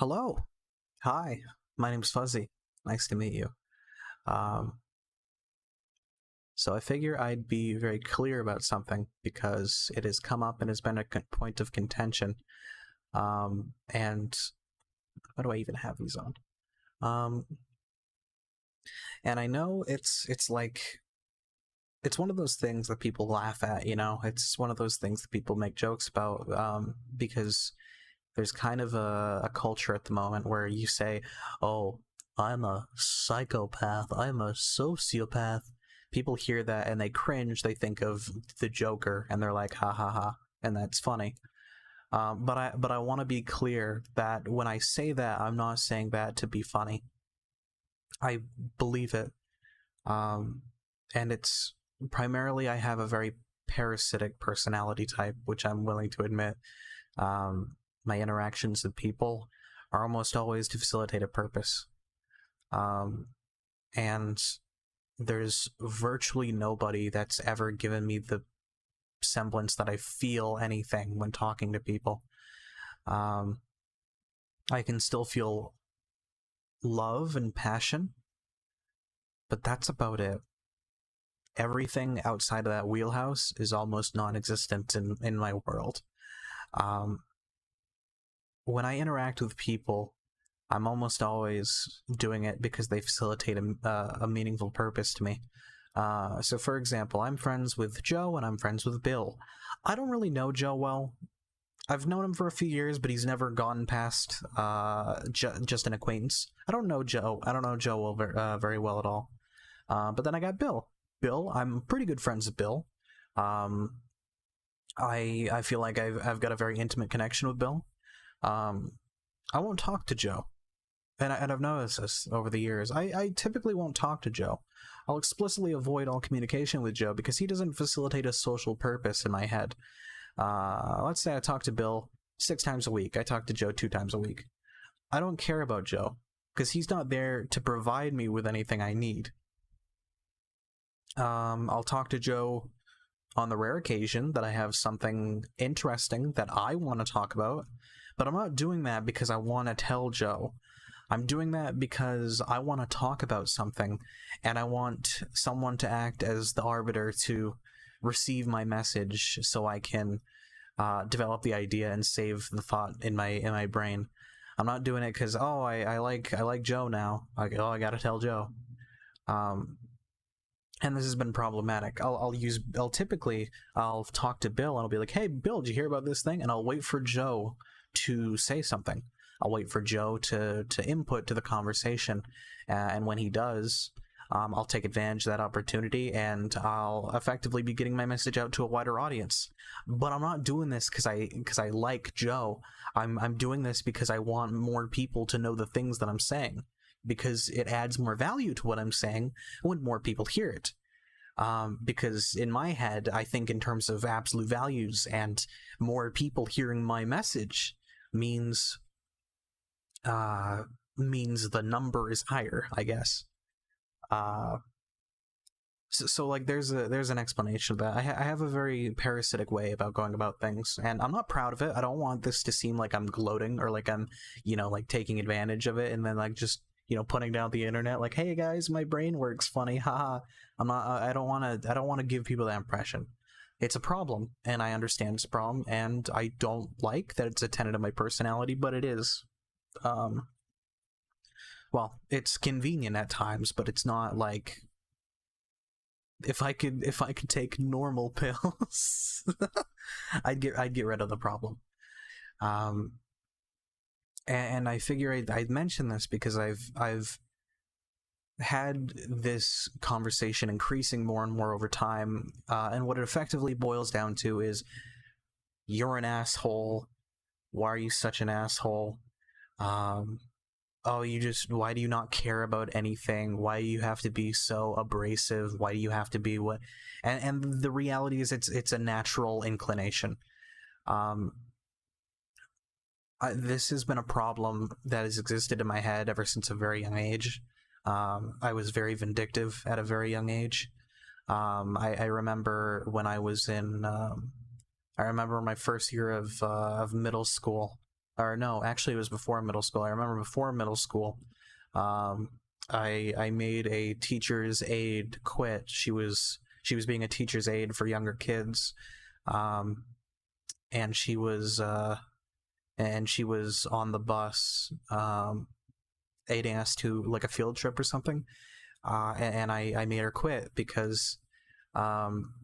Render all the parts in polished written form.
Hello. Hi. My name's Fuzzy. Nice to meet you. Um, so I figure I'd be very clear about something because it has come up and has been a point of contention. And why do I even have these on? Um, and I know it's like it's one of those things that people laugh at. It's one of those things that people make jokes about. Because there's kind of a culture at the moment where you say, "Oh, I'm a psychopath. I'm a sociopath." People hear that and they cringe. They think of the Joker and they're like, "Ha ha ha," and that's funny. But I want to be clear that when I say that, I'm not saying that to be funny. I believe it, um, and it's primarily I have a very parasitic personality type, which I'm willing to admit. My interactions with people are almost always to facilitate a purpose. Um, and there's virtually nobody that's ever given me the semblance that I feel anything when talking to people. Um, I can still feel love and passion, but that's about it. Everything outside of that wheelhouse is almost non-existent in my world. Um, when I interact with people, I'm almost always doing it because they facilitate a meaningful purpose to me. So, for example, I'm friends with Joe and I'm friends with Bill. I don't really know Joe well. I've known him for a few years, but he's never gone past just an acquaintance. I don't know Joe. I don't know Joe very well at all. But then I got Bill. Bill, I'm pretty good friends with Bill. Um, I feel like I've got a very intimate connection with Bill. Um, I won't talk to Joe. And I've noticed this over the years. I typically won't talk to Joe. I'll explicitly avoid all communication with Joe because he doesn't facilitate a social purpose in my head. Let's say I talk to Bill 6 times a week. I talk to Joe 2 times a week. I don't care about Joe because he's not there to provide me with anything I need. I'll talk to Joe on the rare occasion that I have something interesting that I want to talk about, but I'm not doing that because I want to tell Joe. I'm doing that because I want to talk about something, and I want someone to act as the arbiter to receive my message, so I can develop the idea and save the thought in my brain. I'm not doing it because I like Joe now. I gotta tell Joe. Um, and this has been problematic. I'll talk to Bill and I'll be like, "Hey, Bill, did you hear about this thing?" And I'll wait for Joe to say something. I'll wait for Joe to input to the conversation, and when he does, I'll take advantage of that opportunity and I'll effectively be getting my message out to a wider audience. But I'm not doing this because I like Joe. I'm doing this because I want more people to know the things that I'm saying, because it adds more value to what I'm saying when more people hear it. Because in my head, I think in terms of absolute values, and more people hearing my message means uh, means the number is higher, I guess. Uh, so like there's an explanation of that. I have a very parasitic way about going about things, and I'm not proud of it. I don't want this to seem like I'm gloating or like I'm like taking advantage of it and then like just putting down the internet like, "Hey guys, my brain works funny, haha." I'm not. I don't want to give people that impression. It's a problem, and I understand it's a problem, and I don't like that it's a tenet of my personality, but it is. Um, well, it's convenient at times, but it's not like if I could take normal pills, I'd get rid of the problem. Um, and I figure I'd mention this because I've had this conversation increasing more and more over time, and what it effectively boils down to is, "You're an asshole. Why are you such an asshole? Um, oh, why do you not care about anything? Why do you have to be so abrasive? Why do you have to be what?" And the reality is, it's a natural inclination. Um, this has been a problem that has existed in my head ever since a very young age. I was very vindictive at a very young age. I remember when I was in. I remember my first year of middle school. or no, actually it was before middle school. I remember before middle school, um, I made a teacher's aide quit. She was being a teacher's aide for younger kids, um, and she was on the bus, aiding us to like a field trip or something. And I made her quit because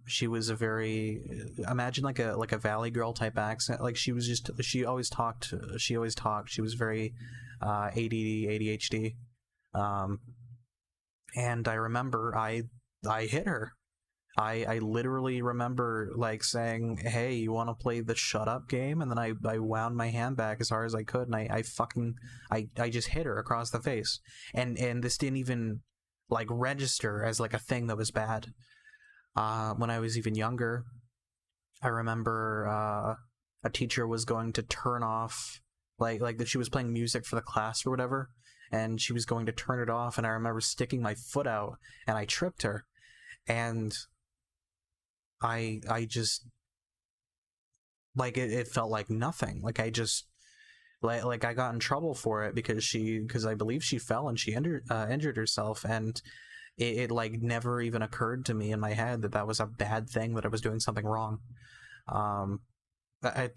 she was a very, imagine like a valley girl type accent. Like she always talked, she was very ADD, ADHD. um and I remember I hit her. I literally remember like saying, "Hey, you want to play the shut up game?" And then I wound my hand back as hard as I could, and I just hit her across the face. And this didn't even like register as like a thing that was bad. When I was even younger, I remember a teacher was going to turn off, like that she was playing music for the class or whatever, and she was going to turn it off, and I remember sticking my foot out and I tripped her, and I just like it felt like nothing. Like I just like I got in trouble for it because I believe she fell and she injured herself, and it like never even occurred to me in my head that that was a bad thing, that I was doing something wrong. Um, I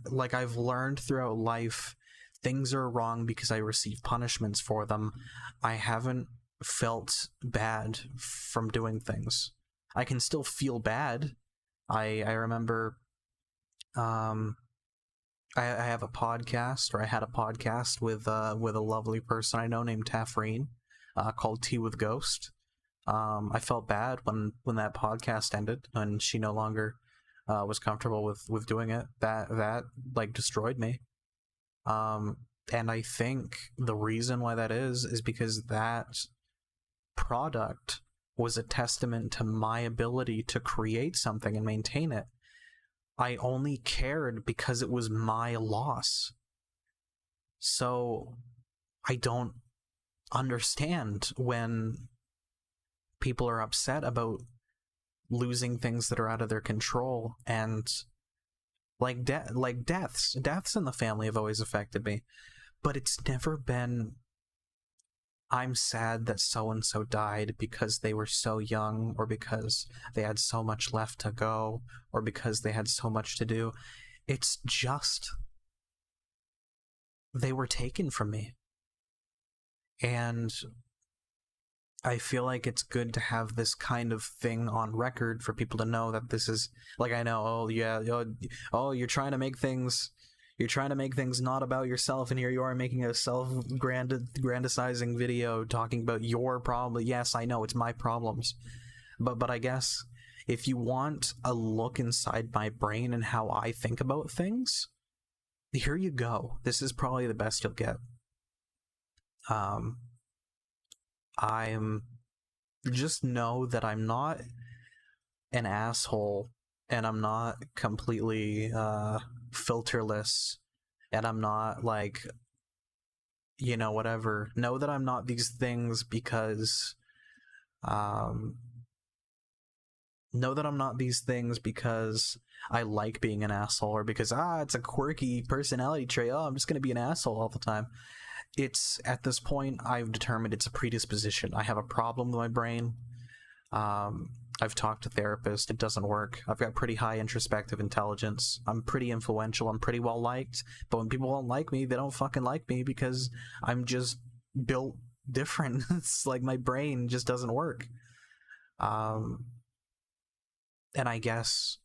like I've learned throughout life, things are wrong because I receive punishments for them. I haven't felt bad from doing things. I can still feel bad. I remember, um I have a podcast, or I had a podcast with a lovely person I know named Tafreen, called Tea with Ghost. I felt bad when that podcast ended and she no longer was comfortable with doing it. That like destroyed me. Um, and I think the reason why that is because that product was a testament to my ability to create something and maintain it. I only cared because it was my loss. So I don't understand when people are upset about losing things that are out of their control, and like deaths in the family have always affected me, but it's never been I'm sad that so and so died because they were so young, or because they had so much left to go, or because they had so much to do. It's just they were taken from me. And I feel like it's good to have this kind of thing on record for people to know that this is like, I know, oh yeah, oh, you're trying to make things not about yourself, and here you are making a self-grandizing video talking about your problem. Yes, I know it's my problems, but I guess if you want a look inside my brain and how I think about things, here you go. This is probably the best you'll get. Um, I'm just know that I'm not an asshole, and I'm not completely filterless, and I'm not like, whatever. Know that I'm not these things because um know that I'm not these things because I like being an asshole, or because it's a quirky personality trait. Oh, I'm just gonna be an asshole all the time. It's at this point I've determined it's a predisposition. I have a problem with my brain. Um, I've talked to therapists. It doesn't work. I've got pretty high introspective intelligence. I'm pretty influential. I'm pretty well liked. But when people don't like me, they don't fucking like me because I'm just built different. It's like my brain just doesn't work. Um, and I guess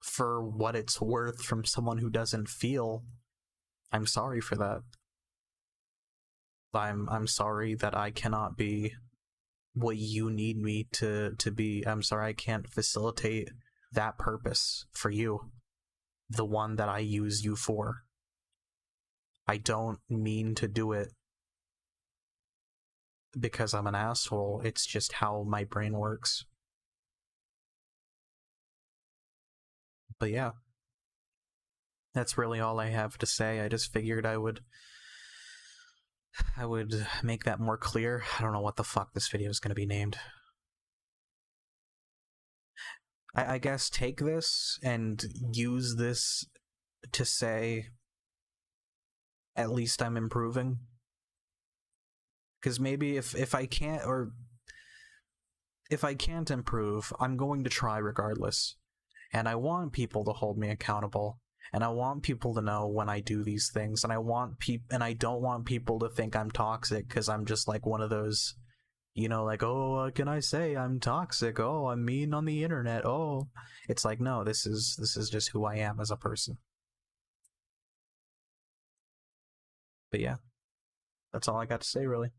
for what it's worth, from someone who doesn't feel, I'm sorry for that. I'm sorry that I cannot be what you need me to be. I'm sorry I can't facilitate that purpose for you, the one that I use you for. I don't mean to do it because I'm an asshole. It's just how my brain works. But yeah, that's really all I have to say. I just figured I would make that more clear. I don't know what the fuck this video is going to be named. I guess take this and use this to say at least I'm improving. Because maybe if I can't, or if I can't improve, I'm going to try regardless. And I want people to hold me accountable. And I want people to know when I do these things. And I don't want people to think I'm toxic because I'm just like one of those, like, oh, what can I say? I'm toxic. Oh, I'm mean on the internet. Oh, it's like, no, this is just who I am as a person. But yeah, that's all I got to say, really.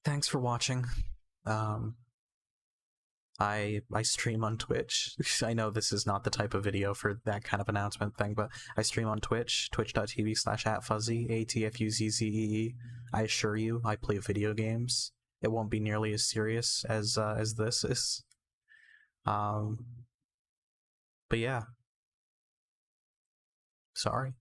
Thanks for watching. I stream on Twitch. I know this is not the type of video for that kind of announcement thing, but I stream on Twitch, twitch.tv/@fuzzy, ATFUZZEE. I assure you, I play video games. It won't be nearly as serious as this is. But yeah. Sorry.